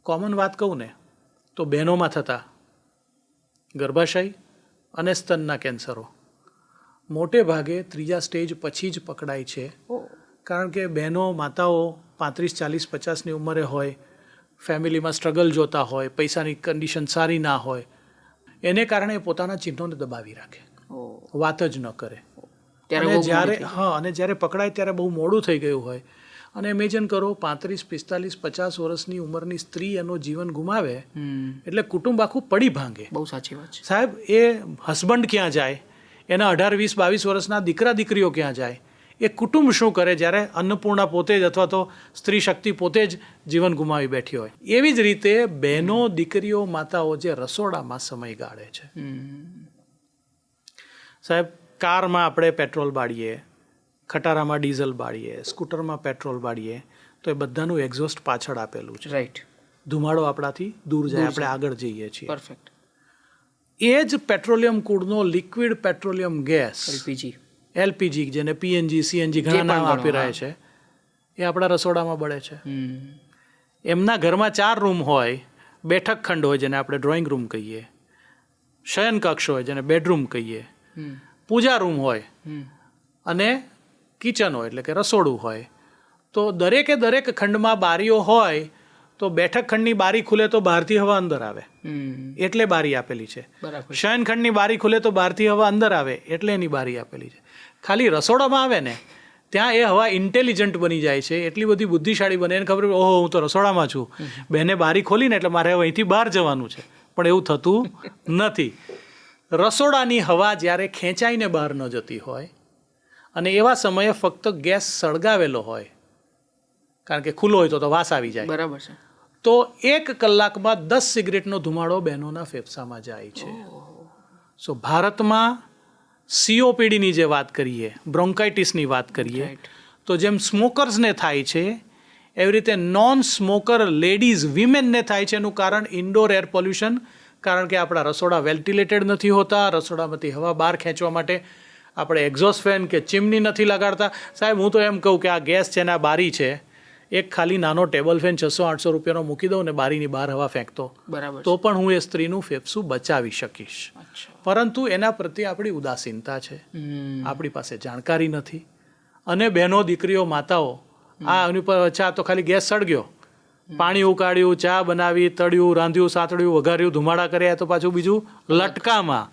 Common વાત કહું ને તો બહેનોમાં થતા ગર્ભાશય અને સ્તનના કેન્સરો મોટે ભાગે ત્રીજા સ્ટેજ પછી જ પકડાય છે. કારણ કે બહેનો માતાઓ 35, 40, 50ની ઉંમરે હોય, ફેમિલીમાં સ્ટ્રગલ જોતા હોય, પૈસાની કન્ડિશન સારી ના હોય, એને કારણે પોતાના ચિહ્નોને દબાવી રાખે, વાત જ ન કરે. અને જ્યારે પકડાય ત્યારે બહુ મોડું થઈ ગયું હોય. અને ઇમેજિન કરો 35, 45, 50 વર્ષની ઉંમરની સ્ત્રી એનો જીવન ગુમાવે એટલે કુટુંબ આખું પડી ભાંગે. બહુ સાચી વાત છે સાહેબ. એ હસબન્ડ ક્યાં જાય, એના 18, 20, 22 વર્ષના દીકરા દીકરીઓ ક્યાં જાય, એ કુટુંબ શું કરે જ્યારે અન્નપૂર્ણા પોતે જ અથવા તો સ્ત્રી શક્તિ પોતે જ જીવન ગુમાવી બેઠી હોય. એવી જ રીતે બહેનો, દીકરીઓ, માતાઓ જે રસોડામાં સમય ગાળે છે. સાહેબ, કારમાં આપણે પેટ્રોલ બાળીએ, ખટારામાં ડીઝલ બાળીએ, સ્કૂટરમાં પેટ્રોલ બાળીએ, તો એ બધાનું એક્ઝોસ્ટ પાછળ આપેલું છે. રાઈટ. ધુમાડો આપણાથી દૂર જાય, આપણે આગળ જઈએ છીએ. પરફેક્ટ. એ જ પેટ્રોલિયમ કૂડનો લિક્વિડ પેટ્રોલિયમ ગેસ એલપીજી, જેને પીએનજી, સીએનજી ઘણા નામ આપી રહ્યા છે, એ આપણા રસોડામાં બળે છે. એમના ઘરમાં 4 રૂમ હોય, બેઠક ખંડ હોય જેને આપણે ડ્રોઈંગ રૂમ કહીએ, શયન કક્ષ હોય જેને બેડરૂમ કહીએ, પૂજા રૂમ હોય અને કિચન હોય એટલે કે રસોડું હોય. તો દરેકે દરેક ખંડમાં બારીઓ હોય તો બેઠક ખંડની બારી ખુલે તો બહારથી હવા અંદર આવે, એટલે બારી આપેલી છે. શયન ખંડની બારી ખુલે તો બહારથી હવા અંદર આવે, એટલે એની બારી આપેલી છે. ખાલી રસોડામાં આવે ને ત્યાં એ હવા ઇન્ટેલિજન્ટ બની જાય છે, એટલી બધી બુદ્ધિશાળી બને, એને ખબર ઓહો હું તો રસોડામાં છું, બેને બારી ખોલીને એટલે મારે હવે અહીંથી બહાર જવાનું છે. પણ એવું થતું નથી. રસોડાની હવા જ્યારે ખેંચાઈને બહાર ન જતી હોય અને એવા સમયે ફક્ત ગેસ સળગાવેલો હોય, કારણ કે ખુલ્લો હોય તો વાસ આવી જાય, બરાબર છે, તો 1 કલાકમાં 10 સિગરેટનો ધુમાડો બહેનોના ફેફસામાં જાય છે. સો ભારતમાં COPDની જે વાત કરીએ, બ્રોન્કાઇટિસની વાત કરીએ, તો જેમ સ્મોકર્સને થાય છે એવી રીતે નોન સ્મોકર લેડીઝ, વિમેનને થાય છે. એનું કારણ ઇન્ડોર એર પોલ્યુશન, કારણ કે આપણા રસોડા વેન્ટિલેટેડ નથી હોતા. રસોડામાંથી હવા બહાર ખેંચવા માટે આપણે એક્ઝોસ્ટ ફેન કે ચીમની નથી લગાડતા. સાહેબ, હું તો એમ કહું કે આ ગેસ છે ને આ બારી છે, એક ખાલી નાનો ટેબલ ફેન 600-800 રૂપિયાનો મૂકી દઉં ને બારીની બહાર હવા ફેંકતો, તો પણ હું એ સ્ત્રીનું ફેફસું બચાવી શકીશ. પરંતુ એના પ્રત્યે આપણી ઉદાસીનતા છે, આપણી પાસે જાણકારી નથી. અને બહેનો, દીકરીઓ, માતાઓ આ એની પર અચ્છા તો ખાલી ગેસ સળગ્યો, પાણી ઉકાળ્યું, ચા બનાવી, તળ્યું, રાંધ્યું, સાતળ્યું, વઘાર્યું, ધુમાડા કર્યા, તો પાછું બીજું લટકામાં